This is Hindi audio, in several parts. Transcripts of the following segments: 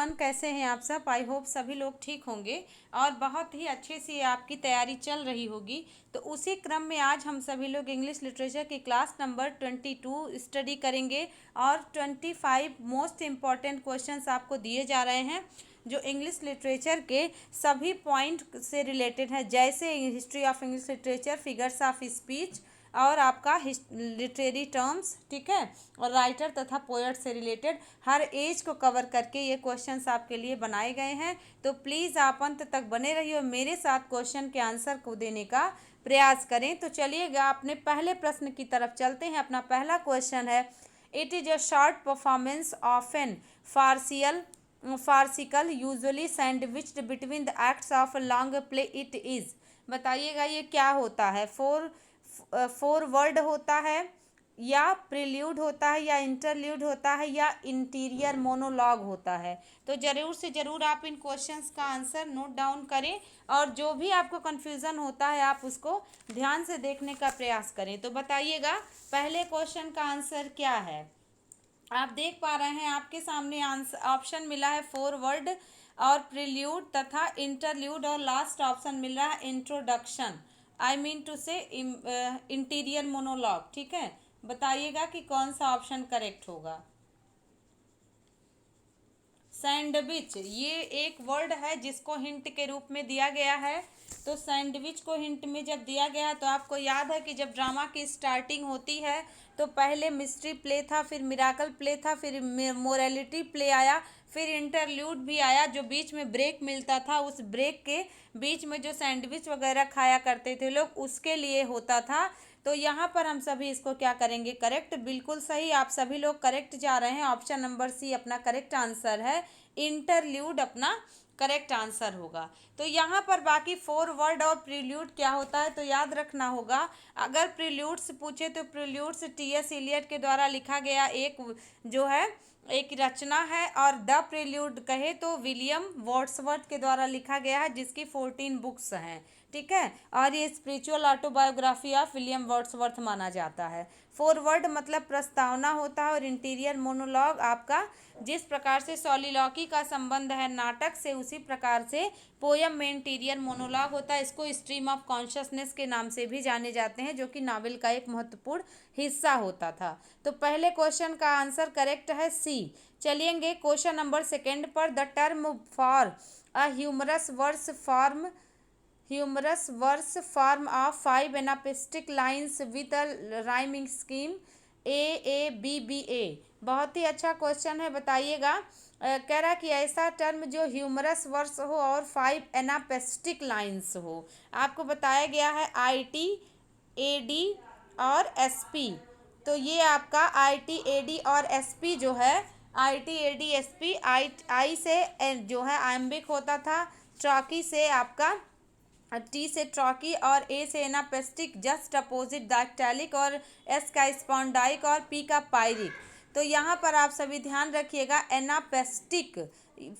एवरीवन, कैसे हैं आप सब। आई होप सभी लोग ठीक होंगे और बहुत ही अच्छे से आपकी तैयारी चल रही होगी। तो उसी क्रम में आज हम सभी लोग इंग्लिश लिटरेचर की क्लास नंबर 22 स्टडी करेंगे और 25 मोस्ट इम्पॉर्टेंट क्वेश्चंस आपको दिए जा रहे हैं जो इंग्लिश लिटरेचर के सभी पॉइंट से रिलेटेड है, जैसे history of English literature, figures of speech और आपका लिटरेरी टर्म्स, ठीक है, और राइटर तथा पोएट से रिलेटेड हर एज को कवर करके ये क्वेश्चंस आपके लिए बनाए गए हैं। तो प्लीज़ आप अंत तक बने रहिए और मेरे साथ क्वेश्चन के आंसर को देने का प्रयास करें। तो चलिएगा अपने पहले प्रश्न की तरफ चलते हैं। अपना पहला क्वेश्चन है, it is a short performance of an farcical usually sandwiched between the acts of long play, it is. बताइएगा ये क्या होता है। फोर वर्ड होता है, या प्रिल्यूड होता है, या इंटरल्यूड होता है, या इंटीरियर मोनोलॉग होता है। तो ज़रूर से ज़रूर आप इन क्वेश्चंस का आंसर नोट डाउन करें और जो भी आपको कन्फ्यूज़न होता है आप उसको ध्यान से देखने का प्रयास करें। तो बताइएगा पहले क्वेश्चन का आंसर क्या है। आप देख पा रहे हैं आपके सामने आंसर ऑप्शन मिला है फोर वर्ड और प्रिल्यूड तथा इंटरल्यूड, और लास्ट ऑप्शन मिल रहा है इंट्रोडक्शन, आई मीन टू से इंटीरियर मोनोलॉग। ठीक है, बताइएगा कि कौन सा ऑप्शन करेक्ट होगा। सैंडविच ये एक वर्ड है जिसको हिंट के रूप में दिया गया है। तो सैंडविच को हिंट में जब दिया गया है तो आपको याद है कि जब ड्रामा की स्टार्टिंग होती है तो पहले मिस्ट्री प्ले था, फिर मिराकल प्ले था, फिर मोरालिटी प्ले आया, फिर इंटरल्यूड भी आया। जो बीच में ब्रेक मिलता था, उस ब्रेक के बीच में जो सैंडविच वगैरह खाया करते थे लोग, उसके लिए होता था। तो यहाँ पर हम सभी इसको क्या करेंगे, करेक्ट। बिल्कुल सही, आप सभी लोग करेक्ट जा रहे हैं। ऑप्शन नंबर सी अपना करेक्ट आंसर है, इंटरल्यूड अपना करेक्ट आंसर होगा। तो यहाँ पर बाकी फोर वर्ड और प्रिल्यूड क्या होता है तो याद रखना होगा। अगर प्रिल्यूड से पूछे तो प्रिल्यूड से टी.एस. इलियट के द्वारा लिखा गया एक जो है एक रचना है, और द प्रिल्यूड कहे तो विलियम वर्ड्सवर्थ के द्वारा लिखा गया है जिसकी 14 बुक्स हैं। ठीक है, और ये spiritual autobiography of William Wordsworth माना जाता है। फॉरवर्ड मतलब प्रस्तावना होता है, और इंटीरियर मोनोलॉग आपका जिस प्रकार से सॉलिलॉकी का संबंध है नाटक से, उसी प्रकार से पोयम में इंटीरियर मोनोलॉग होता है। इसको स्ट्रीम ऑफ कॉन्शियसनेस के नाम से भी जाने जाते हैं, जो कि नावल का एक महत्वपूर्ण हिस्सा होता था। तो पहले क्वेश्चन का आंसर करेक्ट है सी। चलिएंगे क्वेश्चन नंबर सेकेंड पर। The term for a humorous verse form of 5 anapestic lines with a rhyming scheme, AABBA। बहुत ही अच्छा क्वेश्चन है। बताइएगा कह रहा कि ऐसा टर्म जो ह्यूमरस वर्स हो और 5 एनापेस्टिक लाइन्स हो। आपको बताया गया है IT, AD और SP। तो ये आपका IT, AD और SP जो है, IT, AD, SP, आई से जो है आयम्बिक होता था, ट्रॉकी से आपका टी से ट्रॉकी, और ए से एनापेस्टिक, जस्ट अपोजिट डाक्टैलिक, और एस का स्पॉन्डाइक, और पी का पायरिक। तो यहाँ पर आप सभी ध्यान रखिएगा, एनापेस्टिक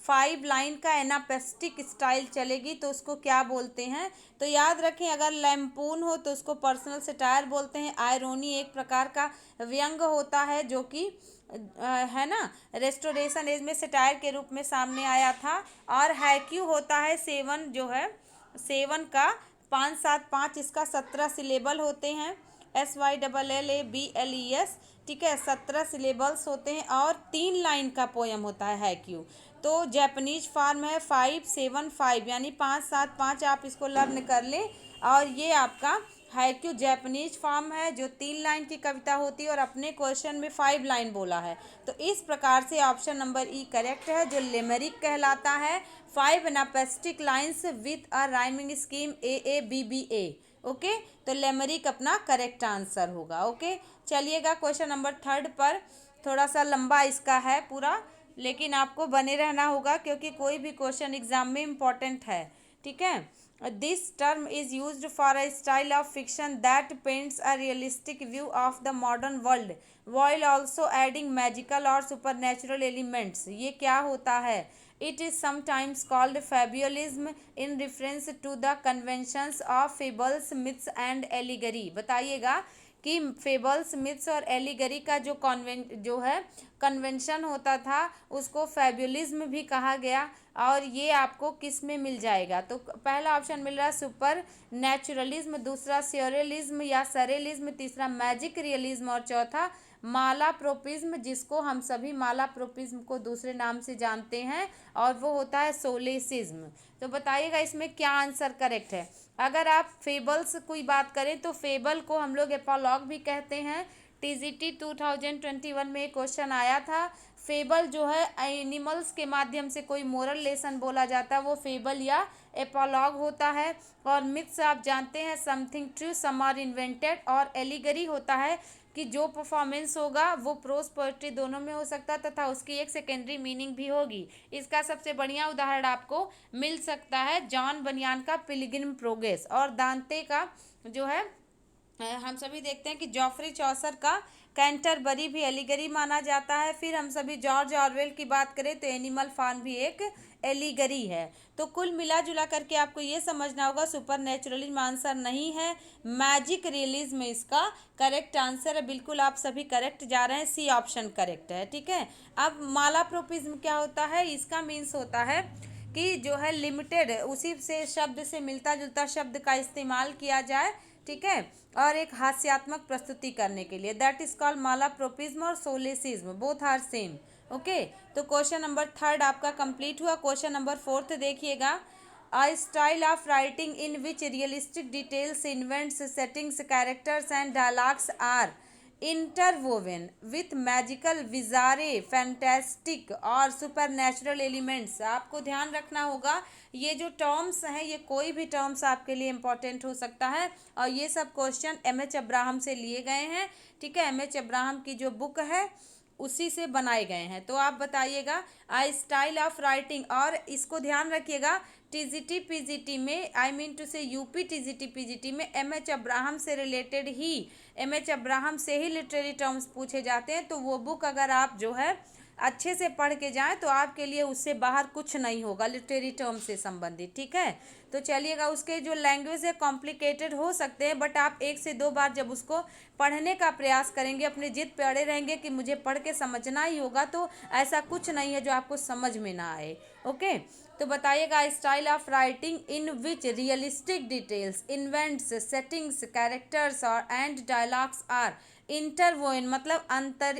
5 लाइन का एनापेस्टिक स्टाइल चलेगी तो उसको क्या बोलते हैं। तो याद रखें, अगर लैम्पून हो तो उसको पर्सनल सटायर बोलते हैं। आयरोनी एक प्रकार का व्यंग होता है जो कि है ना, रेस्टोरेशन एज में सटायर के रूप में सामने आया था। और हैक्यू होता है सेवन, जो है सेवन का 5 7 5, इसका 17 सिलेबल होते हैं। SYLLABLES। ठीक है, 17 सिलेबल्स होते हैं और 3 लाइन का पोयम होता है हैक्यू। तो जैपनीज फॉर्म है 5 7 5, यानी 5 7 5, आप इसको लर्न कर लें। और ये आपका हैक्यू जैपनीज फॉर्म है जो 3 लाइन की कविता होती है, और अपने क्वेश्चन में 5 लाइन बोला है। तो इस प्रकार से ऑप्शन नंबर ई करेक्ट है, जो लिमेरिक कहलाता है। 5 anapestic lines with a rhyming scheme, AABBA। Okay, तो लिमेरिक अपना करेक्ट आंसर होगा। ओके, चलिएगा क्वेश्चन नंबर थर्ड पर। थोड़ा सा लंबा इसका है पूरा, लेकिन आपको बने रहना होगा क्योंकि कोई भी क्वेश्चन एग्जाम में इम्पोर्टेंट है। ठीक है, this term is used for a style of fiction that paints a realistic view of the modern world while also adding magical or supernatural elements। ये क्या होता है। It is sometimes called fabulism in reference to the conventions of fables, myths and allegory। बताइएगा कि फेबल्स, मिथ्स और एलिगरी का जो कन्वेंशन होता था उसको फैब्युलिज्म भी कहा गया। और ये आपको किस में मिल जाएगा, तो पहला ऑप्शन मिल रहा है सुपर नेचुरलिज्म, दूसरा स्योरेलिज्म या सरेलिज्म, तीसरा मैजिक रियलिज्म और चौथा मालाप्रोपिज्म, जिसको हम सभी मालाप्रोपिज्म को दूसरे नाम से जानते हैं और वो होता है सोलेसिज्म। तो बताइएगा इसमें क्या आंसर करेक्ट है। अगर आप फेबल्स की बात करें तो फेबल को हम लोग एपोलॉग भी कहते हैं। टीजीटी 2021 में एक क्वेश्चन आया था, फेबल जो है एनिमल्स के माध्यम से कोई मोरल लेसन बोला जाता है वो फेबल या एपोलॉग होता है। और मिथ्स आप जानते हैं something true, some are invented, और एलिगरी होता है कि जो परफॉर्मेंस होगा वो प्रोस पोएट्री दोनों में हो सकता है तथा उसकी एक सेकेंडरी मीनिंग भी होगी। इसका सबसे बढ़िया उदाहरण आपको मिल सकता है जॉन बनियान का पिलग्रिम प्रोग्रेस, और दांते का जो है हम सभी देखते हैं कि जॉफ्री चौसर का कैंटरबरी भी एलिगरी माना जाता है। फिर हम सभी जॉर्ज ऑरवेल की बात करें तो एनिमल फार्म भी एक एलिगरी है। तो कुल मिला जुला करके आपको ये समझना होगा सुपर नेचुरलिज्म आंसर नहीं है, मैजिक रियलिज्म इसका करेक्ट आंसर है। बिल्कुल आप सभी करेक्ट जा रहे हैं, सी ऑप्शन करेक्ट है, ठीक है। अब मालाप्रोपिज्म क्या होता है, इसका मीन्स होता है कि जो है लिमिटेड, उसी से शब्द से मिलता जुलता शब्द का इस्तेमाल किया जाए, ठीक है, और एक हास्यात्मक प्रस्तुति करने के लिए, दैट इज कॉल्ड मालाप्रोपिज्म और solecism, both are same. Okay, तो क्वेश्चन नंबर 3 आपका कंप्लीट हुआ। क्वेश्चन नंबर 4 देखिएगा, a style of writing in which realistic details, events, settings, characters and dialogues are interwoven with magical, bizarre, fantastic और सुपरनैचुरल एलिमेंट्स। आपको ध्यान रखना होगा ये जो टर्म्स हैं ये कोई भी टर्म्स आपके लिए इंपॉर्टेंट हो सकता है, और ये सब क्वेश्चन एम.एच. अब्राहम से लिए गए हैं, ठीक है। एम.एच. अब्राहम की जो बुक है उसी से बनाए गए हैं। तो आप बताइएगा आई स्टाइल ऑफ राइटिंग, और इसको ध्यान रखिएगा टीजीटी पीजीटी में, आई मीन टू से यूपी टीजीटी पीजीटी में एम.एच. अब्राहम से रिलेटेड ही, एम.एच. अब्राहम से ही लिटरेरी टर्म्स पूछे जाते हैं। तो वो बुक अगर आप जो है अच्छे से पढ़ के जाएं तो आपके लिए उससे बाहर कुछ नहीं होगा लिटरेरी टर्म से संबंधित, ठीक है। तो चलिएगा, उसके जो लैंग्वेज है कॉम्प्लिकेटेड हो सकते हैं, बट आप 1 से 2 बार जब उसको पढ़ने का प्रयास करेंगे, अपनी जिद पे अड़े रहेंगे कि मुझे पढ़ के समझना ही होगा, तो ऐसा कुछ नहीं है जो आपको समझ में ना आए। ओके, तो बताइएगा style of writing in which realistic details, events, settings, characters और एंड डायलॉग्स आर इंटरवोइन, मतलब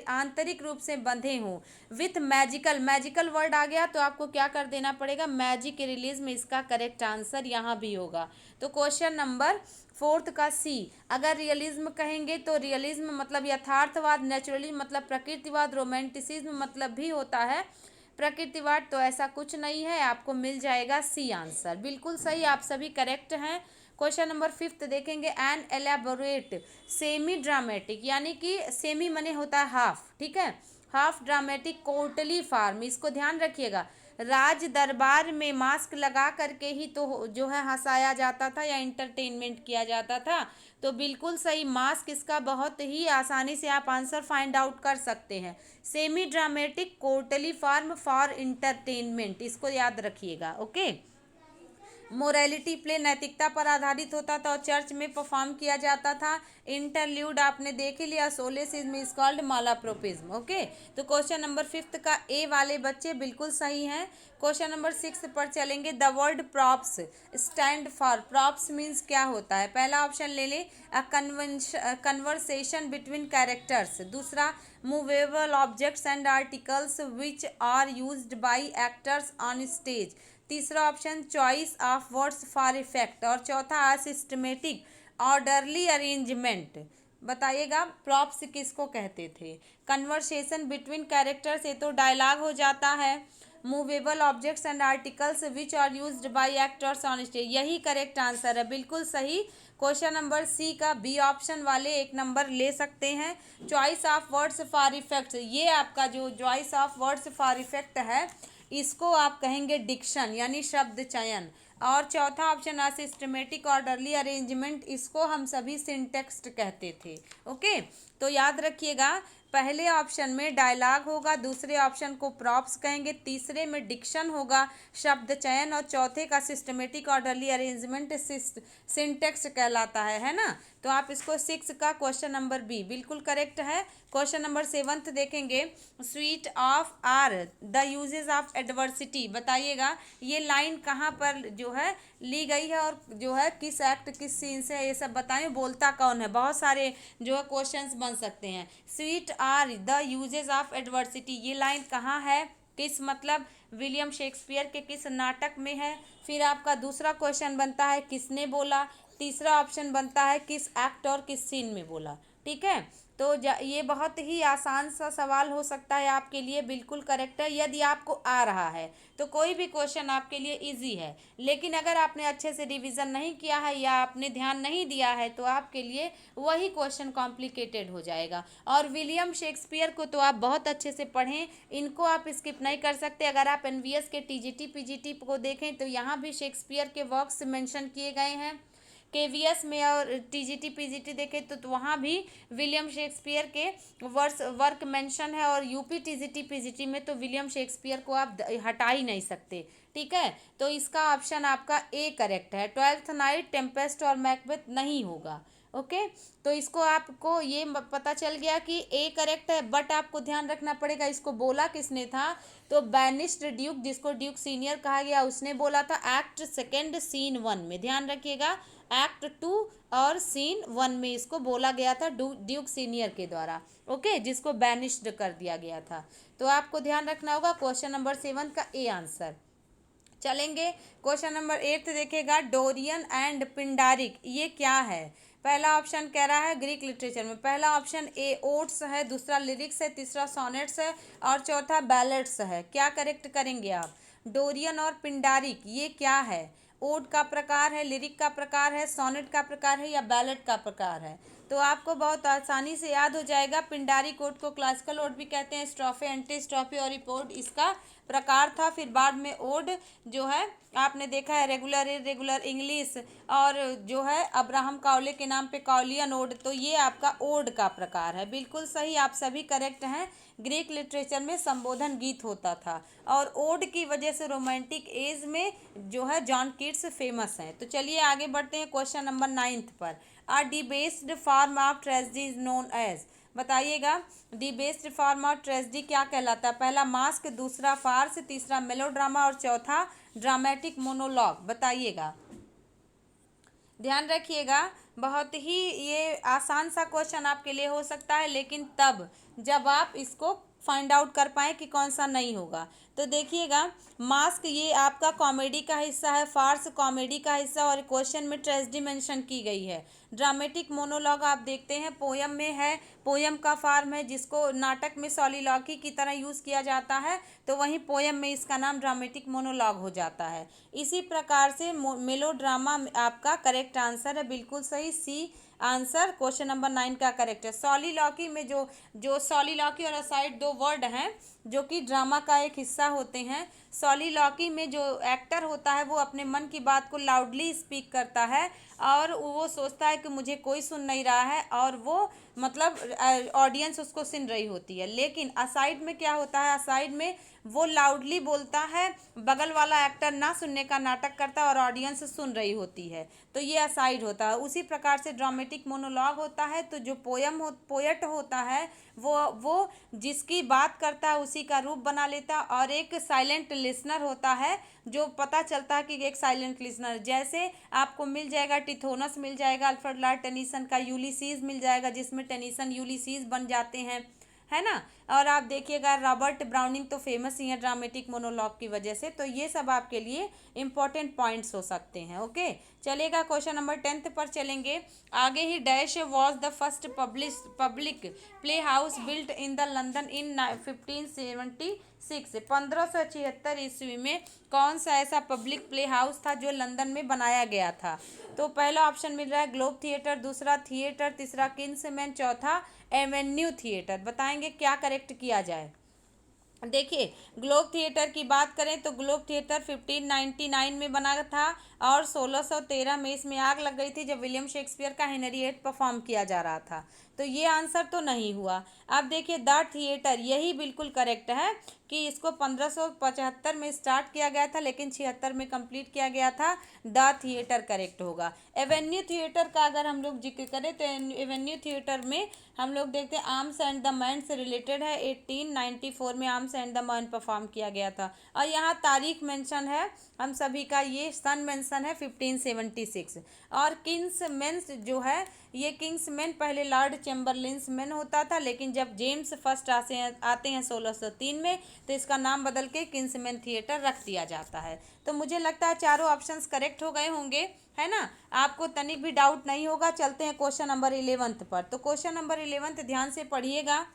आंतरिक रूप से बंधे हों, विथ मैजिकल, मैजिकल वर्ड आ गया तो आपको क्या कर देना पड़ेगा, मैजिक रियलिज्म इसका करेक्ट आंसर यहाँ भी होगा। तो क्वेश्चन नंबर 4 का सी, अगर रियलिज्म कहेंगे तो रियलिज्म मतलब यथार्थवाद, नेचुरलिज्म मतलब प्रकृतिवाद, रोमांटिसिज्म मतलब भी होता है प्रकृतिवाद, तो ऐसा कुछ नहीं है, आपको मिल जाएगा सी आंसर। बिल्कुल सही, आप सभी करेक्ट हैं। क्वेश्चन नंबर 5 देखेंगे, एन एलेबोरेट सेमी ड्रामेटिक, यानी कि सेमी मने होता है हाफ, ठीक है, हाफ ड्रामेटिक कोर्टली फार्म, इसको ध्यान रखिएगा। राज दरबार में मास्क लगा करके ही तो जो है हंसाया जाता था या इंटरटेनमेंट किया जाता था, तो बिल्कुल सही, मास्क इसका बहुत ही आसानी से आप आंसर फाइंड आउट कर सकते हैं। Semi dramatic courtly form for entertainment, इसको याद रखिएगा। ओके, मोरालिटी प्ले नैतिकता पर आधारित होता था और चर्च में परफॉर्म किया जाता था। इंटरल्यूड आपने देख ही लिया, सोलेसिज्म इज कॉल्ड मालाप्रोपिज्म। ओके, तो क्वेश्चन नंबर 5 का ए वाले बच्चे बिल्कुल सही हैं। क्वेश्चन नंबर 6 पर चलेंगे, the word props stand for, props means क्या होता है। पहला ऑप्शन ले लें, अ कन्वर्सेशन बिटवीन कैरेक्टर्स, दूसरा movable objects and articles which are used by actors on stage, तीसरा option choice of words for effect, और चौथा सिस्टमेटिक ऑर्डरली अरेंजमेंट। बताइएगा प्रॉप्स किसको कहते थे। कन्वर्सेशन बिटवीन कैरेक्टर्स, ये तो डायलॉग हो जाता है। Movable objects and articles which are used by actors on stage, यही करेक्ट आंसर है, बिल्कुल सही। क्वेश्चन नंबर सी का बी ऑप्शन वाले 1 नंबर ले सकते हैं। Choice of words for effect, ये आपका जो choice of words for effect है इसको आप कहेंगे डिक्शन, यानी शब्द चयन। और चौथा ऑप्शन है सिस्टमेटिक ऑर्डरली अरेंजमेंट, इसको हम सभी सिंटेक्स्ट कहते थे। ओके, तो याद रखिएगा, पहले ऑप्शन में डायलॉग होगा, दूसरे ऑप्शन को प्रॉप्स कहेंगे, तीसरे में डिक्शन होगा, शब्द चयन, और चौथे का सिस्टमेटिक ऑर्डरली अरेंजमेंट सिंटेक्स कहलाता है ना। तो आप इसको 6 का क्वेश्चन नंबर बी बिल्कुल करेक्ट है। क्वेश्चन नंबर 7 देखेंगे, sweet of are the uses of adversity, बताइएगा ये लाइन कहाँ पर जो है ली गई है और जो है किस एक्ट किस सीन से है, ये सब बताएं, बोलता कौन है, बहुत सारे जो है क्वेश्चंस बन सकते हैं। Sweet are the uses of adversity, ये लाइन कहाँ है, किस मतलब विलियम शेक्सपियर के किस नाटक में है। फिर आपका दूसरा क्वेश्चन बनता है किसने बोला, तीसरा ऑप्शन बनता है किस एक्ट और किस सीन में बोला। ठीक है, तो ये बहुत ही आसान सा सवाल हो सकता है आपके लिए, बिल्कुल करेक्ट है। यदि आपको आ रहा है तो कोई भी क्वेश्चन आपके लिए इजी है, लेकिन अगर आपने अच्छे से रिवीजन नहीं किया है या आपने ध्यान नहीं दिया है तो आपके लिए वही क्वेश्चन कॉम्प्लिकेटेड हो जाएगा। और विलियम शेक्सपियर को तो आप बहुत अच्छे से पढ़ें, इनको आप स्किप नहीं कर सकते। अगर आप एनवीएस के टीजीटी पीजीटी को देखें तो यहाँ भी शेक्सपियर के वर्क्स मेंशन किए गए हैं। केवीएस में और टीजीटी पीजीटी देखें तो वहाँ भी विलियम शेक्सपियर के वर्क मेंशन है, और यूपी टीजीटी पीजीटी में तो विलियम शेक्सपियर को आप हटा ही नहीं सकते। ठीक है, तो इसका ऑप्शन आपका ए करेक्ट है। ट्वेल्थ नाइट, टेम्पेस्ट और मैकबेथ नहीं होगा। ओके, तो इसको आपको ये पता चल गया कि ए करेक्ट है, बट आपको ध्यान रखना पड़ेगा इसको बोला किसने था, तो बैनिस्ड ड्यूक, जिसको ड्यूक सीनियर कहा गया, उसने बोला था एक्ट सेकेंड सीन 1 में। ध्यान रखिएगा, एक्ट 2 और सीन 1 में इसको बोला गया था ड्यूक सीनियर के द्वारा। ओके, जिसको बैनिस्ड कर दिया गया था। तो आपको ध्यान रखना होगा क्वेश्चन नंबर 7 का ए आंसर। चलेंगे क्वेश्चन नंबर 8 देखेगा, डोरियन एंड पिंडारिक ये क्या है। पहला ऑप्शन कह रहा है ग्रीक लिटरेचर में, पहला ऑप्शन ए ओड्स है, दूसरा लिरिक्स है, तीसरा सोनेट्स है और चौथा बैलेट्स है। क्या करेक्ट करेंगे आप। डोरियन और पिंडारिक ये क्या है, ओड का प्रकार है, लिरिक का प्रकार है, सोनेट का प्रकार है या बैलेट का प्रकार है। तो आपको बहुत आसानी से याद हो जाएगा, पिंडारिक ओड को क्लासिकल ओड भी कहते हैं, स्ट्रोफे, एंटी स्ट्रोफे और इपोड इसका प्रकार था। फिर बाद में ओड जो है आपने देखा है रेगुलर, इरेगुलर, इंग्लिश और जो है अब्राहम काउले के नाम पे कॉलियन ओड, तो ये आपका ओड का प्रकार है। बिल्कुल सही, आप सभी करेक्ट हैं। ग्रीक लिटरेचर में संबोधन गीत होता था और ओड की वजह से रोमांटिक एज में जो है जॉन कीट्स फेमस हैं। तो चलिए आगे बढ़ते हैं क्वेश्चन नंबर 9 पर। A debased form of tragedy is known as, बताइएगा डिबेस्ड फॉर्म ऑफ ट्रेजेडी क्या कहलाता है। पहला मास्क, दूसरा फार्स, तीसरा मेलोड्रामा और चौथा ड्रामेटिक मोनोलॉग, बताइएगा। ध्यान रखिएगा, बहुत ही ये आसान सा क्वेश्चन आपके लिए हो सकता है, लेकिन तब जब आप इसको फाइंड आउट कर पाए कि कौन सा नहीं होगा। तो देखिएगा, मास्क ये आपका कॉमेडी का हिस्सा है, फार्स कॉमेडी का हिस्सा और क्वेश्चन में ट्रेजेडी मेंशन की गई है। ड्रामेटिक मोनोलॉग आप देखते हैं पोयम में है, पोयम का फॉर्म है जिसको नाटक में सॉलिलॉकी की तरह यूज़ किया जाता है, तो वहीं पोयम में इसका नाम ड्रामेटिक मोनोलॉग हो जाता है। इसी प्रकार से मेलोड्रामा आपका करेक्ट आंसर है, बिल्कुल सही, सी आंसर क्वेश्चन नंबर 9 का करेक्ट है। सॉलिलॉकी में जो सॉलिलॉकी और असाइड दो वर्ड हैं जो कि ड्रामा का एक हिस्सा होते हैं। सॉलिलॉकी में जो एक्टर होता है वो अपने मन की बात को लाउडली स्पीक करता है और वो सोचता है कि मुझे कोई सुन नहीं रहा है और वो मतलब ऑडियंस उसको सुन रही होती है। लेकिन असाइड में क्या होता है, असाइड में वो लाउडली बोलता है, बगल वाला एक्टर ना सुनने का नाटक करता है और ऑडियंस सुन रही होती है, तो ये असाइड होता है। उसी प्रकार से ड्रामेटिक मोनोलॉग होता है, तो जो पोएट होता है वो जिसकी बात करता है उसी का रूप बना लेता है, और एक साइलेंट लिसनर होता है जो पता चलता है कि एक साइलेंट लिसनर, जैसे आपको मिल जाएगा टिथोनस मिल जाएगा, अल्फ्रेड लॉर्ड टेनिसन का यूलिसीज मिल जाएगा जिसमें टेनिसन यूलिसीज बन जाते हैं, है ना। और आप देखिएगा रॉबर्ट ब्राउनिंग तो फेमस ही है ड्रामेटिक मोनोलॉग की वजह से, तो ये सब आपके लिए इंपॉर्टेंट पॉइंट्स हो सकते हैं। ओके, चलेगा क्वेश्चन नंबर 10 पर चलेंगे आगे ही। Dash was the first public playhouse built in the London in 1576, 1576 ईस्वी में कौन सा ऐसा पब्लिक प्ले हाउस था जो लंदन में बनाया गया था। तो पहला ऑप्शन मिल रहा है ग्लोब थिएटर, दूसरा थिएटर, तीसरा किंग्समैन, चौथा एवेन्यू थिएटर। बताएंगे क्या करेक्ट किया जाए। देखिए, ग्लोब थिएटर की बात करें तो ग्लोब थिएटर 1599 में बना था और 1613 में इसमें आग लग गई थी जब विलियम शेक्सपियर का हेनरिएट परफॉर्म किया जा रहा था। तो ये आंसर तो नहीं हुआ। अब देखिए, द थिएटर, यही बिल्कुल करेक्ट है कि इसको 1575 में स्टार्ट किया गया था लेकिन 76 में कंप्लीट किया गया था। द थिएटर करेक्ट होगा। एवेन्यू थिएटर का अगर हम लोग जिक्र करें तो एवेन्यू थिएटर में हम लोग देखते हैं आर्म्स एंड द मैन से रिलेटेड है। 1894 में arms and the man perform किया गया था। और यहाँ तारीख मेंशन है हम सभी का, ये सन मेंशन है 1576। और किंग्स मेंस जो है, ये किंग्स मेन पहले लॉर्ड चैम्बरलिन्स मेन होता था, लेकिन जब जेम्स फर्स्ट आते हैं 1603 में तो इसका नाम बदल के किंग्स मेन थिएटर रख दिया जाता है। तो मुझे लगता है चारों ऑप्शंस करेक्ट हो गए होंगे, है ना। आपको तनिक भी डाउट नहीं होगा। चलते हैं क्वेश्चन नंबर 11 पर। तो क्वेश्चन नंबर 11 ध्यान से पढ़िएगा।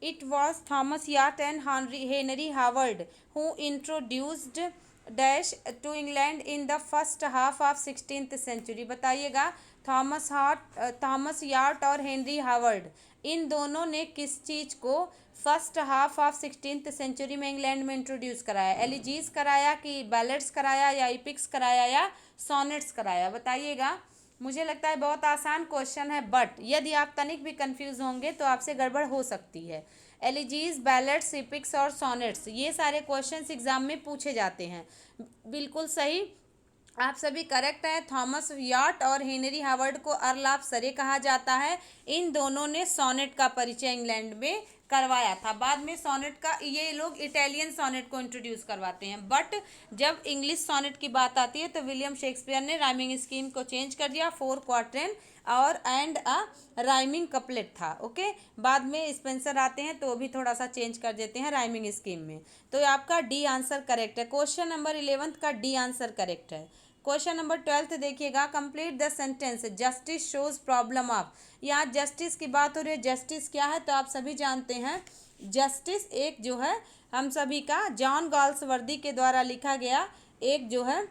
It was Thomas Yacht and Henry Howard who introduced dash to England in the first half of 16th century। बताइएगा, थॉमस याट और हेनरी हावर्ड, इन दोनों ने किस चीज़ को first half of 16th century में इंग्लैंड में इंट्रोड्यूस कराया? एलिजीज कराया कि बैलेट्स कराया या इपिक्स कराया या सोनेट्स कराया? बताइएगा। मुझे लगता है बहुत आसान क्वेश्चन है, बट यदि आप तनिक भी कंफ्यूज होंगे तो आपसे गड़बड़ हो सकती है। एलिजीज, बैलेट्स, इपिक्स और सोनेट्स, ये सारे क्वेश्चंस एग्जाम में पूछे जाते हैं। बिल्कुल सही, आप सभी करेक्ट हैं। थॉमस याट और हेनरी हावर्ड को अर्ल ऑफ सरे कहा जाता है। इन दोनों ने सोनेट का परिचय इंग्लैंड में करवाया था। बाद में सोनेट का, ये लोग इटालियन सोनेट को इंट्रोड्यूस करवाते हैं, बट जब इंग्लिश सोनेट की बात आती है तो विलियम शेक्सपियर ने राइमिंग स्कीम को चेंज कर दिया। 4 क्वार्टेन और एंड अ राइमिंग कपलेट था। ओके, बाद में स्पेंसर आते हैं तो वो भी थोड़ा सा चेंज कर देते हैं राइमिंग स्कीम में। तो आपका डी आंसर करेक्ट है। क्वेश्चन नंबर 11 का डी आंसर करेक्ट है। क्वेश्चन नंबर 12 देखिएगा। Complete the sentence justice shows problem of. यहाँ जस्टिस की बात हो रही है। जस्टिस क्या है तो आप सभी जानते हैं। जस्टिस एक जो है हम सभी का जॉन गॉल्सवर्दी के द्वारा लिखा गया एक जो है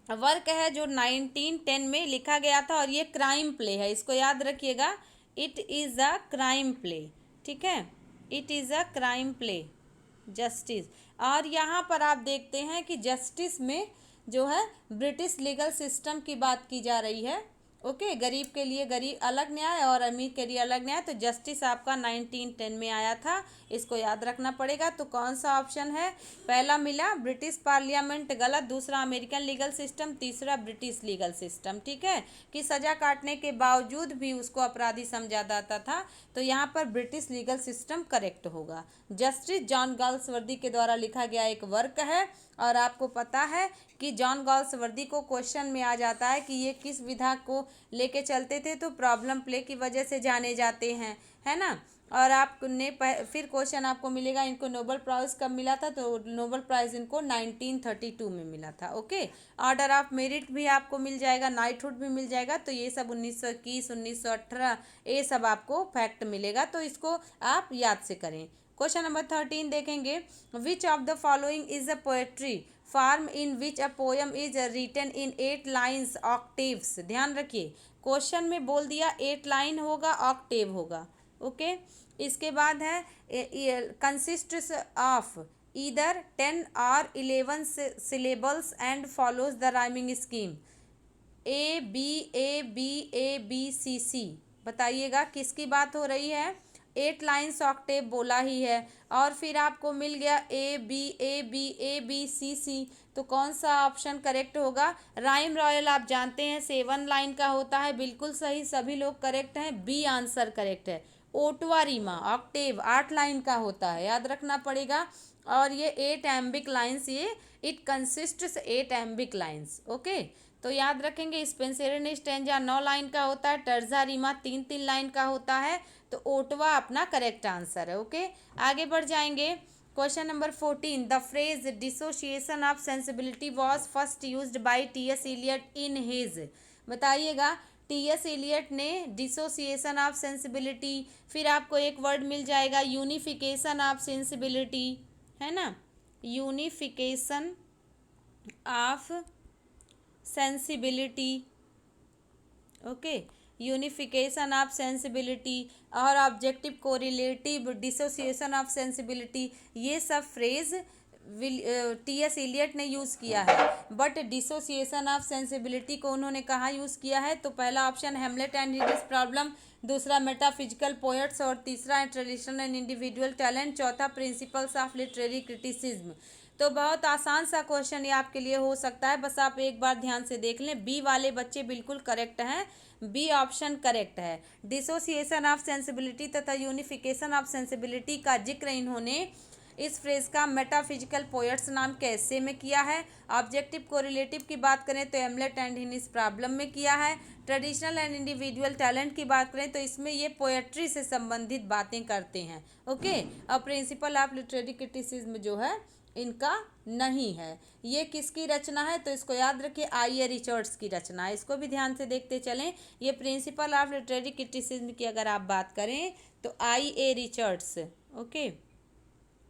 वर्क है जो 1910 में लिखा गया था, और ये क्राइम प्ले है, इसको याद रखिएगा। It is a crime play, ठीक है, it is a crime play justice. और यहाँ पर आप देखते हैं कि जस्टिस में जो है ब्रिटिश लीगल सिस्टम की बात की जा रही है। ओके, गरीब के लिए गरीब अलग न्याय और अमीर के लिए अलग न्याय। तो जस्टिस आपका 1910 में आया था, इसको याद रखना पड़ेगा। तो कौन सा ऑप्शन है? पहला मिला ब्रिटिश पार्लियामेंट, गलत। दूसरा अमेरिकन लीगल सिस्टम, तीसरा ब्रिटिश लीगल सिस्टम, ठीक है, कि सजा काटने के बावजूद भी उसको अपराधी समझा जाता था। तो यहाँ पर ब्रिटिश लीगल सिस्टम करेक्ट होगा। जस्टिस जॉन गॉल्सवर्दी के द्वारा लिखा गया एक वर्क है, और आपको पता है कि जॉन गॉल्सवर्दी को क्वेश्चन में आ जाता है कि ये किस विधा को लेके चलते थे, तो प्रॉब्लम प्ले की वजह से जाने जाते हैं, है ना। और आपने फिर क्वेश्चन आपको मिलेगा इनको नोबेल प्राइज़ कब मिला था, तो नोबेल प्राइज़ इनको 1932 में मिला था। ओके, ऑर्डर ऑफ मेरिट भी आपको मिल जाएगा, नाइटहुड भी मिल जाएगा। तो ये सब 1921, 1918 ये सब आपको फैक्ट मिलेगा, तो इसको आप याद से करें। क्वेश्चन नंबर 13 देखेंगे। Which of the following is a poetry form in which a poem is written in 8 lines octaves. ध्यान रखिए, क्वेश्चन में बोल दिया 8 लाइन होगा, ऑक्टेव होगा। ओके, इसके बाद है कंसिस्ट्स ऑफ ईदर 10 और 11 syllables and follows the rhyming scheme. A B A B A B C C. बताइएगा किसकी बात हो रही है? 8 लाइन्स ऑक्टेव बोला ही है, और फिर आपको मिल गया A B A B A B C C. तो कौन सा ऑप्शन करेक्ट होगा? राइम रॉयल आप जानते हैं 7 लाइन का होता है, बिल्कुल सही, सभी लोग करेक्ट हैं, बी आंसर करेक्ट है। ओटवा रीमा ऑक्टेव 8 लाइन का होता है, याद रखना पड़ेगा। और ये 8 एम्बिक लाइन्स, ये इट कंसिस्ट्स 8 एम्बिक लाइन्स। ओके, तो याद रखेंगे। स्पेंसरियन स्टैंजा 9 लाइन का होता है, टर्जा रीमा 3-3 लाइन का होता है। तो ओटवा अपना करेक्ट आंसर है। ओके, आगे बढ़ जाएंगे। Question number 14। The phrase dissociation of sensibility was first used by T S. Eliot in his. बताइएगा, टी.एस. इलियट ने डिसोसिएशन ऑफ सेंसिबिलिटी, फिर आपको एक वर्ड मिल जाएगा यूनिफिकेशन ऑफ सेंसिबिलिटी, है ना, unification of sensibility. Okay, unification of sensibility और objective correlative, dissociation of sensibility, ये सब फ्रेज टी.एस. इलियट ने यूज़ किया है। बट डिसोसिएशन ऑफ सेंसिबिलिटी को उन्होंने कहाँ यूज़ किया है? तो पहला option Hamlet and his problem, दूसरा मेटाफिजिकल पोएट्स और तीसरा ट्रेडिशनल एंड इंडिविजुअल टैलेंट, चौथा प्रिंसिपल्स ऑफ लिटरेरी क्रिटिसिज्म। तो बहुत आसान सा क्वेश्चन ये आपके लिए हो सकता है, बस आप एक बार ध्यान से देख लें। बी वाले बच्चे बिल्कुल करेक्ट हैं, बी ऑप्शन करेक्ट है। डिसोसिएशन ऑफ सेंसिबिलिटी तथा यूनिफिकेशन ऑफ सेंसिबिलिटी का जिक्र इन्होंने इस फ्रेज का मेटाफिजिकल पोएट्स नाम के एस्से में किया है। ऑब्जेक्टिव कोरिलेटिव की बात करें तो हेमलेट एंड हिज प्रॉब्लम में किया है। ट्रेडिशनल एंड इंडिविजुअल टैलेंट की बात करें तो इसमें ये पोएट्री से संबंधित बातें करते हैं। ओके, और प्रिंसिपल ऑफ लिटरेरी क्रिटिसिज्म जो है इनका नहीं है। ये किसकी रचना है? तो इसको याद रखिए, आई ए रिचर्ड्स की रचना है। इसको भी ध्यान से देखते चलें। ये प्रिंसिपल ऑफ लिटरेरी क्रिटिसिज्म की अगर आप बात करें तो I A Richards, okay,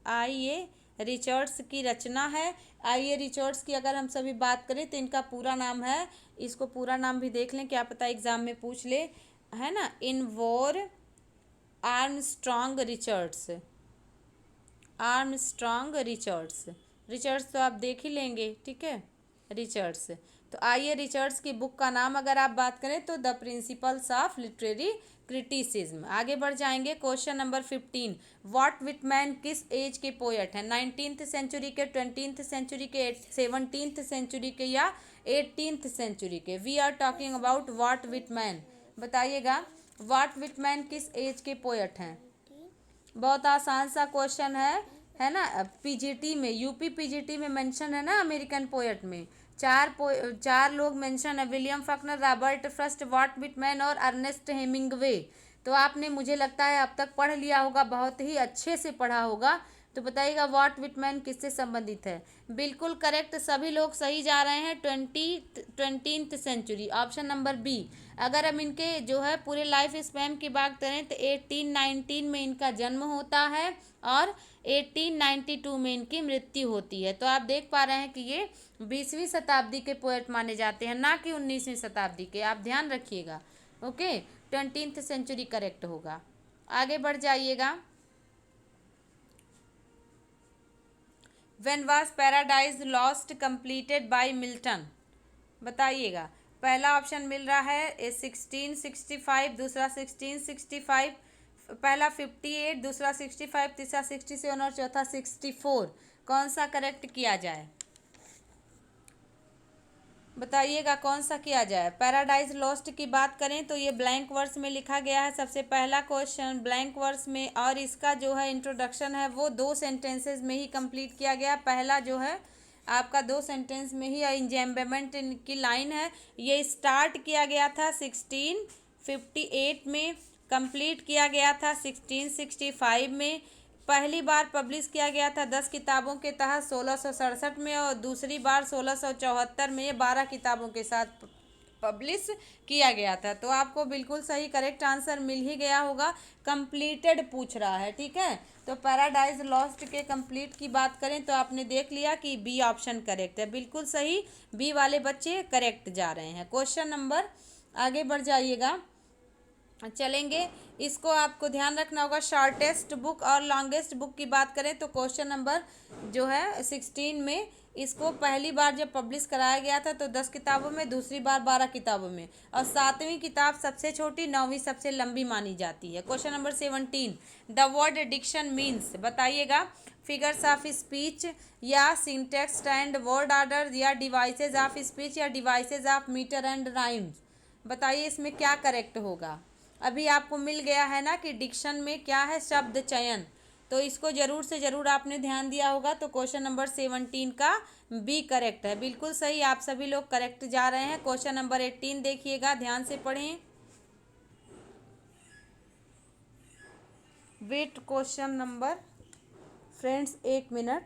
I A Richards की रचना है। आई ए रिचर्ड्स की अगर हम सभी बात करें तो इनका पूरा नाम है, इसको पूरा नाम भी देख लें, क्या पता एग्जाम में पूछ ले, है ना, Ivor Armstrong Richards, Armstrong Richards. Richards तो आप देख ही लेंगे, ठीक है, रिचर्ड्स। तो आइए रिचर्ड्स की बुक का नाम अगर आप बात करें तो the principles of literary criticism. आगे बढ़ जाएंगे। क्वेश्चन नंबर 15, वॉट विटमैन किस एज के पोएट हैं? 19th सेंचुरी के, 20th सेंचुरी के, 17th सेंचुरी के या 18th सेंचुरी के? We are talking about Walt Whitman. बताइएगा, वॉट विटमैन किस एज के पोएट हैं? बहुत आसान सा क्वेश्चन है ना। पीजीटी में, यूपी पीजीटी में मेंशन है ना, अमेरिकन पोएट में चार लोग मेंशन है, William Faulkner, Robert Frost, Walt Whitman और अर्नेस्ट हेमिंगवे। तो आपने, मुझे लगता है, अब तक पढ़ लिया होगा, बहुत ही अच्छे से पढ़ा होगा। तो बताइएगा वॉट विटमैन किससे संबंधित है? बिल्कुल करेक्ट, सभी लोग सही जा रहे हैं। 20th century, option number B. अगर हम इनके जो है पूरे लाइफ स्पैन की बात करें तो 1819 में इनका जन्म होता है और 1892 में इनकी मृत्यु होती है। तो आप देख पा रहे हैं कि ये 20वीं शताब्दी के पोएट माने जाते हैं, ना कि 19वीं शताब्दी के। आप ध्यान रखिएगा। ओके, 20th सेंचुरी करेक्ट होगा। आगे बढ़ जाइएगा। When was Paradise Lost completed by Milton? बताइएगा। पहला ऑप्शन मिल रहा है 1665, दूसरा 1665, पहला 58, दूसरा 65, तीसरा 67 और चौथा 64। कौन सा करेक्ट किया जाए? बताइएगा कौन सा किया जाए। पैराडाइज लॉस्ट की बात करें तो ये ब्लैंक वर्स में लिखा गया है, सबसे पहला क्वेश्चन ब्लैंक वर्स में, और इसका जो है इंट्रोडक्शन है वो 2 सेंटेंसेस में ही कंप्लीट किया गया। पहला जो है आपका 2 सेंटेंस में ही इंजैम्बमेंट की लाइन है। ये स्टार्ट किया गया था 1658 में, कंप्लीट किया गया था 1665 में। पहली बार पब्लिश किया गया था 10 किताबों के तहत 1667 में, और दूसरी बार 1674 में ये 12 किताबों के साथ पब्लिश किया गया था। तो आपको बिल्कुल सही करेक्ट आंसर मिल ही गया होगा। कंप्लीटेड पूछ रहा है, ठीक है। तो पैराडाइज लॉस्ट के कंप्लीट की बात करें तो आपने देख लिया कि बी ऑप्शन करेक्ट है, बिल्कुल सही। बी वाले बच्चे करेक्ट जा रहे हैं। क्वेश्चन नंबर, आगे बढ़ जाइएगा, चलेंगे। इसको आपको ध्यान रखना होगा। शॉर्टेस्ट बुक और लॉन्गेस्ट बुक की बात करें तो क्वेश्चन नंबर जो है 16 में इसको पहली बार जब पब्लिश कराया गया था तो 10 किताबों में, दूसरी बार 12 किताबों में, और 7वीं किताब सबसे छोटी, 9वीं सबसे लंबी मानी जाती है। Question number 17, the word diction means. बताइएगा, फिगर्स ऑफ स्पीच या सिंटेक्स एंड वर्ड ऑर्डर या डिवाइसेज ऑफ स्पीच या devices of metre and rhymes. बताइए इसमें क्या करेक्ट होगा। अभी आपको मिल गया है ना कि डिक्शन में क्या है, शब्द चयन, तो इसको जरूर से जरूर आपने ध्यान दिया होगा। तो क्वेश्चन नंबर 17 का बी करेक्ट है, बिल्कुल सही। आप सभी लोग करेक्ट जा रहे हैं। क्वेश्चन नंबर 18 देखिएगा, ध्यान से पढ़ें। वेट, क्वेश्चन नंबर, फ्रेंड्स एक मिनट,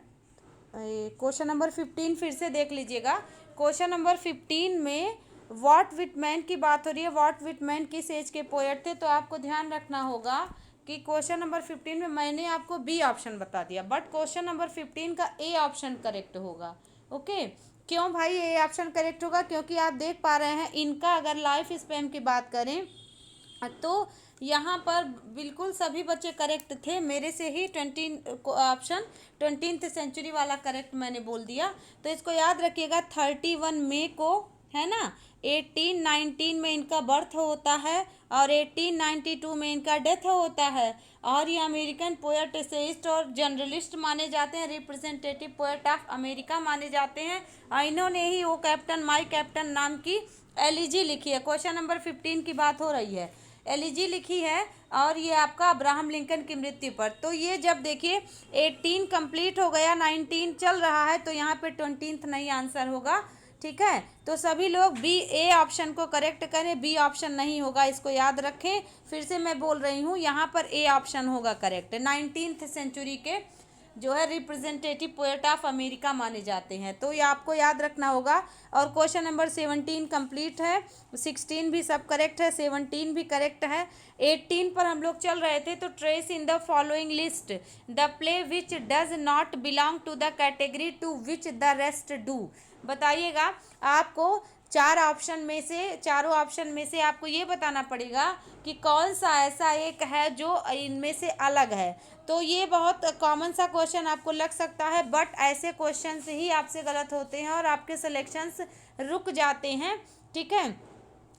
क्वेश्चन नंबर 15 फिर से देख लीजिएगा। क्वेश्चन नंबर 15 में वॉट विटमैन की बात हो रही है। वॉट विटमैन किस एज के पोएट थे? तो आपको ध्यान रखना होगा कि क्वेश्चन नंबर 15 में मैंने आपको बी ऑप्शन बता दिया, बट क्वेश्चन नंबर 15 का ए ऑप्शन करेक्ट होगा। ओके, क्यों भाई ए ऑप्शन करेक्ट होगा? क्योंकि आप देख पा रहे हैं इनका अगर लाइफ स्पैन की बात करें तो यहाँ पर बिल्कुल सभी बच्चे करेक्ट थे, मेरे से ही ऑप्शन 20th सेंचुरी वाला करेक्ट मैंने बोल दिया। तो इसको याद रखिएगा, 31 मई को, है ना, 1819 में इनका बर्थ होता है और 1892 में इनका डेथ होता है। और ये अमेरिकन पोएट, एसेइस्ट और जर्नलिस्ट माने जाते हैं, रिप्रेजेंटेटिव पोएट ऑफ अमेरिका माने जाते हैं। और इन्होंने ही वो कैप्टन माई कैप्टन नाम की एलिजी लिखी है। क्वेश्चन नंबर 15 की बात हो रही है, एलिजी लिखी है। और ये आपका अब्राहम लिंकन की मृत्यु पर। तो ये जब देखिए 18 कंप्लीट हो गया, 19 चल रहा है, तो यहाँ पे 20th नहीं आंसर होगा। ठीक है, तो सभी लोग बी ए ऑप्शन को करेक्ट करें, बी ऑप्शन नहीं होगा, इसको याद रखें। फिर से मैं बोल रही हूँ, यहाँ पर ए ऑप्शन होगा करेक्ट। 19th सेंचुरी के जो है रिप्रेजेंटेटिव पोएट ऑफ अमेरिका माने जाते हैं, तो ये आपको याद रखना होगा। और क्वेश्चन नंबर 17 कंप्लीट है, 16 भी सब करेक्ट है, 17 भी करेक्ट है। 18 पर हम लोग चल रहे थे, तो trace in the following list the play which does not belong to the category to which the rest do. बताइएगा, आपको चारों ऑप्शन में से आपको ये बताना पड़ेगा कि कौन सा ऐसा एक है जो इनमें से अलग है। तो ये बहुत कॉमन सा क्वेश्चन आपको लग सकता है, बट ऐसे क्वेश्चन से ही आपसे गलत होते हैं और आपके सिलेक्शंस रुक जाते हैं। ठीक है,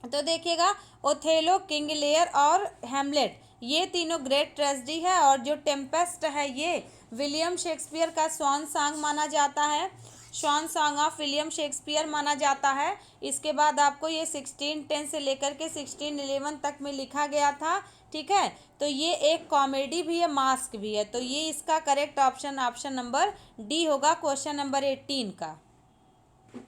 तो देखिएगा, ओथेलो, किंग लियर और हैमलेट, ये तीनों ग्रेट ट्रेजेडी है। और जो टेम्पेस्ट है, ये विलियम शेक्सपियर का स्वॉन सॉन्ग माना जाता है, sworn song of William Shakespeare माना जाता है। इसके बाद आपको ये 1610 से लेकर के 1611 तक में लिखा गया था। ठीक है, तो ये एक कॉमेडी भी है, मास्क भी है। तो ये इसका correct option option number D होगा, क्वेश्चन नंबर 18 का।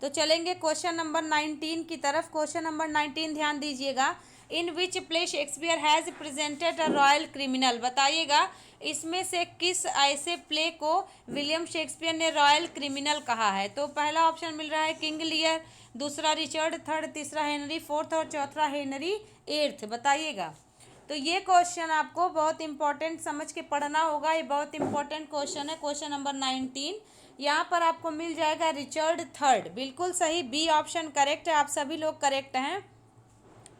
तो चलेंगे क्वेश्चन नंबर 19 की तरफ। क्वेश्चन नंबर 19 ध्यान दीजिएगा, in which play Shakespeare has presented a royal criminal. बताइएगा, इसमें से किस ऐसे प्ले को विलियम शेक्सपियर ने रॉयल क्रिमिनल कहा है। तो पहला ऑप्शन मिल रहा है किंग लियर, दूसरा रिचर्ड थर्ड, तीसरा हेनरी फोर्थ और चौथा हेनरी एट्थ। बताइएगा, तो ये क्वेश्चन आपको बहुत इंपॉर्टेंट समझ के पढ़ना होगा, ये बहुत इंपॉर्टेंट क्वेश्चन है। क्वेश्चन नंबर 19 यहाँ पर आपको मिल जाएगा रिचर्ड थर्ड, बिल्कुल सही, बी ऑप्शन करेक्ट है, आप सभी लोग करेक्ट हैं।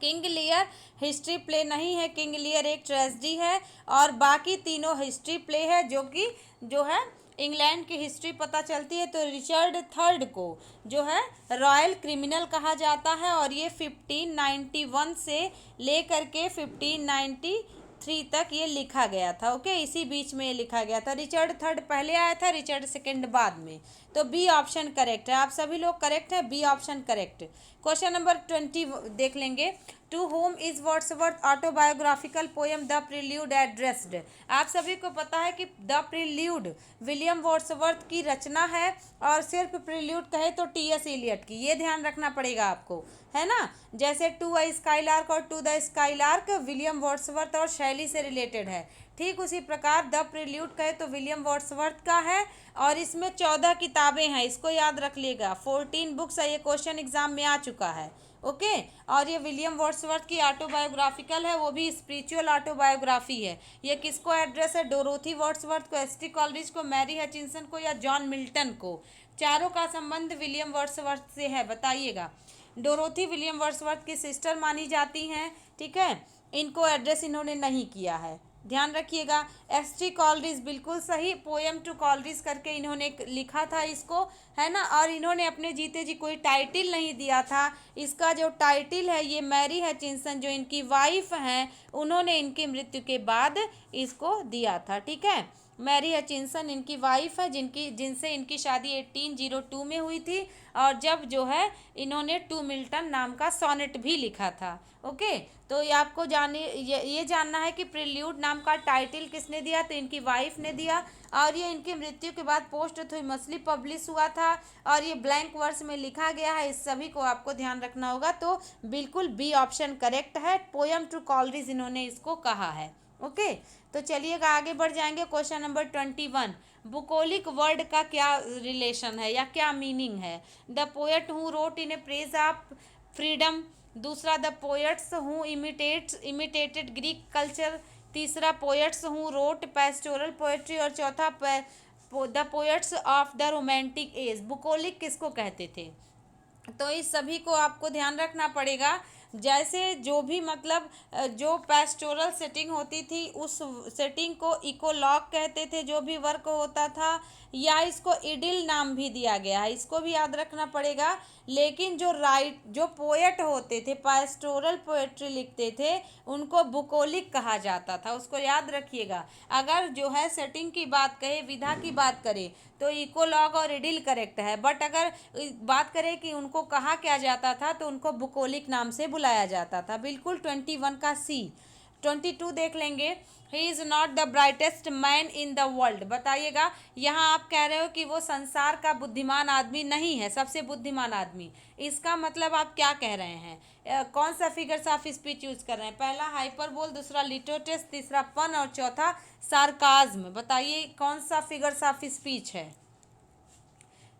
किंग लियर हिस्ट्री प्ले नहीं है, किंग लियर एक ट्रेजेडी है, और बाकी तीनों हिस्ट्री प्ले है, जो है इंग्लैंड की हिस्ट्री पता चलती है। तो रिचर्ड थर्ड को जो है रॉयल क्रिमिनल कहा जाता है, और ये 1591 से लेकर के 1593 तक ये लिखा गया था। ओके, इसी बीच में ये लिखा गया था। रिचर्ड थर्ड पहले आया था, रिचर्ड सेकंड बाद में। तो बी ऑप्शन करेक्ट है, आप सभी लोग करेक्ट है, B option correct. Question number 20 देख लेंगे, to whom is Wordsworth autobiographical poem the prelude addressed. आप सभी को पता है कि द प्रील्यूड विलियम वर्ड्सवर्थ की रचना है, और सिर्फ प्रील्यूड कहे तो टी.एस. इलियट की, ये ध्यान रखना पड़ेगा आपको, है ना। जैसे टू अ स्काईलार्क और to the skylark William Wordsworth और शैली से रिलेटेड है, ठीक उसी प्रकार द प्रील्यूड कहे तो विलियम वर्ड्सवर्थ का है। और इसमें 14 किताबें हैं, इसको याद रख लीजिएगा, 14 बुक्स है, ये क्वेश्चन एग्जाम में आ चुका है। ओके, और ये विलियम वर्ड्सवर्थ की ऑटोबायोग्राफिकल है, वो भी स्पिरिचुअल ऑटोबायोग्राफी है। ये किसको एड्रेस है, डोरोथी वर्ड्सवर्थ को, एस.टी. कॉलरिज को, मैरी हचिंसन को, या जॉन मिल्टन को। चारों का संबंध विलियम वर्ड्सवर्थ से है। बताइएगा, डोरोथी विलियम वर्ड्सवर्थ की सिस्टर मानी जाती हैं। ठीक है, इनको एड्रेस इन्होंने नहीं किया है, ध्यान रखिएगा। एस.टी. कॉलरिज बिल्कुल सही, पोएम टू कॉलरिज करके इन्होंने लिखा था इसको, है ना। और इन्होंने अपने जीते जी कोई टाइटिल नहीं दिया था, इसका जो टाइटिल है ये मैरी हचिंसन जो इनकी वाइफ हैं, उन्होंने इनकी मृत्यु के बाद इसको दिया था। ठीक है, मैरी हचिंसन इनकी वाइफ है, जिनसे इनकी शादी 1802 में हुई थी, और जब जो है इन्होंने टू मिल्टन नाम का सोनेट भी लिखा था। ओके, तो ये आपको ये जानना है कि प्रील्यूड नाम का टाइटिल किसने दिया, तो इनकी वाइफ ने दिया, और ये इनकी मृत्यु के बाद पोस्टमोस्टली पब्लिश हुआ था, और ये ब्लैंक वर्स में लिखा गया है। इस सभी को आपको ध्यान रखना होगा। तो बिल्कुल बी ऑप्शन करेक्ट है, पोएम टू कॉलरिज इन्होंने इसको कहा है। ओके, तो चलिएगा आगे बढ़ जाएंगे। क्वेश्चन नंबर 21, बुकोलिक वर्ड का क्या रिलेशन है या क्या मीनिंग है। The poet who wrote in a praise of freedom, दूसरा the poets who imitated Greek culture, तीसरा poets who wrote pastoral poetry, और चौथा the poets of the romantic age. Bucolic किसको कहते थे, तो इस सभी को आपको ध्यान रखना पड़ेगा। जैसे जो भी मतलब जो पेस्टोरल सेटिंग होती थी उस सेटिंग को इकोलॉग कहते थे, जो भी वर्क होता था, या इसको इडिल नाम भी दिया गया है, इसको भी याद रखना पड़ेगा। लेकिन जो पोएट होते थे, पेस्टोरल पोएट्री लिखते थे, उनको बुकोलिक कहा जाता था, उसको याद रखिएगा। अगर जो है सेटिंग की बात करें, विधा की बात करें, तो इकोलॉग और इडिल करेक्ट है, बट अगर बात करें कि उनको कहा क्या जाता था, तो उनको बुकोलिक नाम से बुलाया जाता था। बिल्कुल 21 का सी। 22 देख लेंगे। He is not the brightest man in the world. बताइएगा, यहाँ आप कह रहे हो कि वो संसार का बुद्धिमान आदमी नहीं है, सबसे बुद्धिमान आदमी, इसका मतलब आप क्या कह रहे हैं? कौन सा फिगर्स ऑफ स्पीच यूज कर रहे हैं? पहला हाइपरबोल, दूसरा लिटोटेस, तीसरा पन और चौथा सार्काज्म। बताइए कौन सा फिगर्स ऑफ स्पीच है,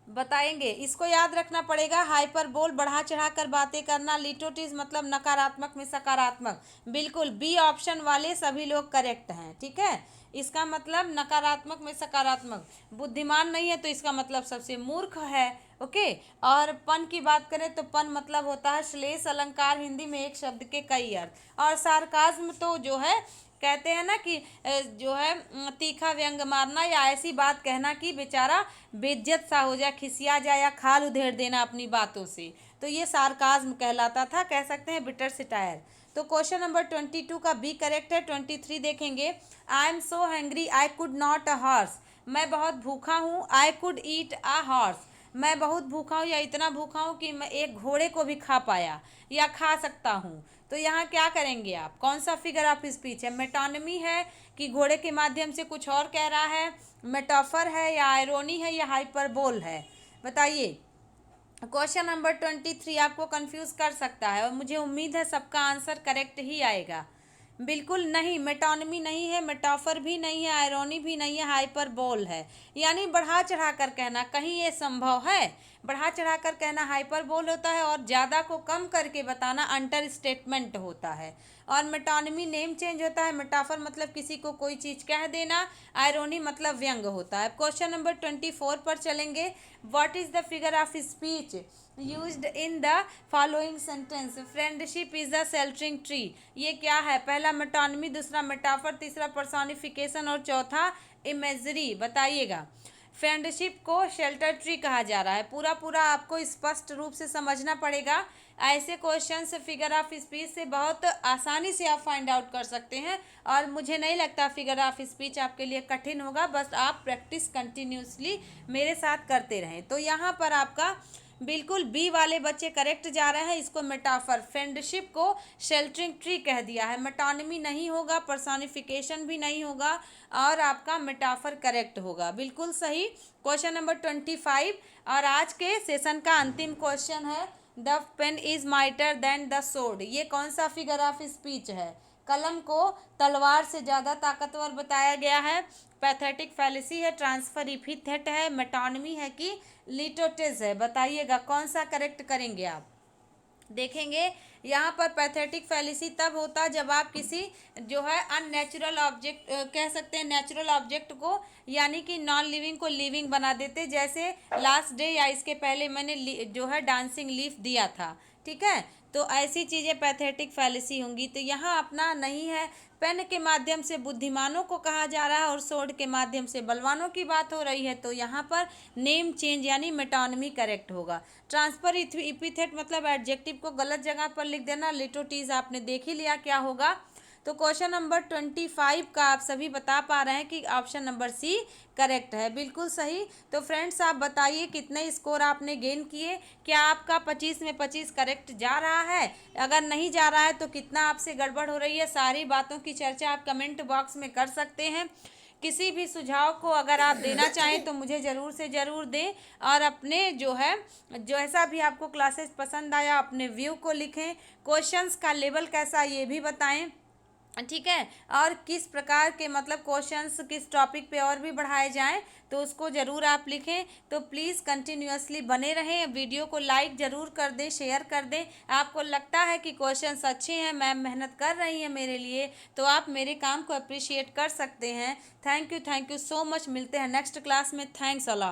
बताएंगे। इसको याद रखना पड़ेगा। हाइपरबोल बढ़ा चढ़ाकर बातें करना, लिटोटिस मतलब नकारात्मक में सकारात्मक। बिल्कुल बी ऑप्शन वाले सभी लोग करेक्ट हैं, ठीक है। इसका मतलब नकारात्मक में सकारात्मक। बुद्धिमान नहीं है तो इसका मतलब सबसे मूर्ख है, ओके। और पन की बात करें तो पन मतलब होता है श्लेष अलंकार, हिंदी में एक शब्द के कई अर्थ। और सार्काज्म तो जो है कहते हैं ना कि जो है तीखा व्यंग मारना, या ऐसी बात कहना कि बेचारा बेइज्जत सा हो जाए, खिसिया जाए, या खाल उधेड़ देना अपनी बातों से, तो ये सार्काज्म कहलाता था। कह सकते हैं बिटर सिटायर। तो क्वेश्चन नंबर 22 का बी करेक्ट है। 23 देखेंगे। I am so hangry I could not a horse. मैं बहुत भूखा हूँ। I could eat a horse. मैं बहुत भूखा हूँ या इतना भूखा हूँ कि मैं एक घोड़े को भी खा पाया या खा सकता हूँ। तो यहाँ क्या करेंगे आप? कौन सा फिगर ऑफ स्पीच है? मेटोनिमी है कि घोड़े के माध्यम से कुछ और कह रहा है, मेटाफर है या आयरोनी है या हाइपरबोल है? बताइए। क्वेश्चन नंबर 23 आपको कंफ्यूज कर सकता है और मुझे उम्मीद है सबका आंसर करेक्ट ही आएगा। बिल्कुल नहीं, मेटोनमी नहीं है, मेटाफर भी नहीं है, आयरोनी भी नहीं है, हाइपरबोल है। यानी बढ़ा चढ़ा कर कहना। कहीं ये संभव है? बढ़ा चढ़ा कर कहना हाइपरबोल होता है और ज़्यादा को कम करके बताना अंडर स्टेटमेंट होता है। और मेटोनमी नेम चेंज होता है, मेटाफर मतलब किसी को कोई चीज़ कह देना, आयरोनी मतलब व्यंग होता है। क्वेश्चन नंबर 24 पर चलेंगे। What is the figure of speech used in the following sentence? Friendship is the sheltering tree. ये क्या है? पहला मेटोनमी, दूसरा मेटाफर, तीसरा पर्सोनिफिकेशन और चौथा इमेजरी। बताइएगा। फ्रेंडशिप को शेल्टर ट्री कहा जा रहा है। पूरा पूरा आपको स्पष्ट रूप से समझना पड़ेगा। ऐसे क्वेश्चंस फिगर ऑफ स्पीच से बहुत आसानी से आप फाइंड आउट कर सकते हैं और मुझे नहीं लगता फिगर ऑफ स्पीच आपके लिए कठिन होगा। बस आप प्रैक्टिस कंटिन्यूसली मेरे साथ करते रहें। तो यहाँ पर आपका बिल्कुल बी वाले बच्चे करेक्ट जा रहे हैं। इसको मेटाफर, फ्रेंडशिप को शेल्टरिंग ट्री कह दिया है। मेटोनिमी नहीं होगा, पर्सोनिफिकेशन भी नहीं होगा और आपका मेटाफर करेक्ट होगा। बिल्कुल सही। क्वेश्चन नंबर 25 और आज के सेशन का अंतिम क्वेश्चन है। The pen is mightier than the sword. ये कौन सा फिगर ऑफ स्पीच है? कलम को तलवार से ज़्यादा ताकतवर बताया गया है। पैथेटिक फैलेसी है, ट्रांसफर इपिथेट है, मेटोनमी है कि लिटोटेस है? बताइएगा कौन सा करेक्ट करेंगे आप। देखेंगे यहाँ पर पैथेटिक फैलेसी तब होता जब आप किसी जो है अननेचुरल ऑब्जेक्ट कह सकते हैं नेचुरल ऑब्जेक्ट को, यानी कि नॉन लिविंग को लिविंग बना देते। जैसे लास्ट डे या इसके पहले मैंने जो है डांसिंग लीफ दिया था, ठीक है। तो ऐसी चीज़ें पैथेटिक फैलेसी होंगी। तो यहाँ अपना नहीं है। पेन के माध्यम से बुद्धिमानों को कहा जा रहा है और सोर्ड के माध्यम से बलवानों की बात हो रही है। तो यहाँ पर नेम चेंज यानी मेटोनमी करेक्ट होगा। ट्रांसफर इपिथेट मतलब एडजेक्टिव को गलत जगह पर लिख देना। लिटोटीज आपने देख ही लिया क्या होगा। तो क्वेश्चन नंबर 25 का आप सभी बता पा रहे हैं कि ऑप्शन नंबर सी करेक्ट है। बिल्कुल सही। तो फ्रेंड्स आप बताइए कितने स्कोर आपने गेन किए? क्या आपका 25 में 25 करेक्ट जा रहा है? अगर नहीं जा रहा है तो कितना आपसे गड़बड़ हो रही है? सारी बातों की चर्चा आप कमेंट बॉक्स में कर सकते हैं। किसी भी सुझाव को अगर आप देना चाहें तो मुझे ज़रूर से ज़रूर दें और अपने जो है जैसा भी आपको क्लासेस पसंद आया अपने व्यू को लिखें। क्वेश्चंस का लेवल कैसा ये भी बताएं, ठीक है। और किस प्रकार के मतलब क्वेश्चंस किस टॉपिक पे और भी बढ़ाए जाएं तो उसको ज़रूर आप लिखें। तो प्लीज़ कंटिन्यूअसली बने रहें। वीडियो को लाइक ज़रूर कर दें, शेयर कर दें। आपको लगता है कि क्वेश्चंस अच्छे हैं, मैम मेहनत कर रही हैं मेरे लिए, तो आप मेरे काम को अप्रिशिएट कर सकते हैं। Thank you so much. मिलते हैं नेक्स्ट क्लास में। Thanks a lot.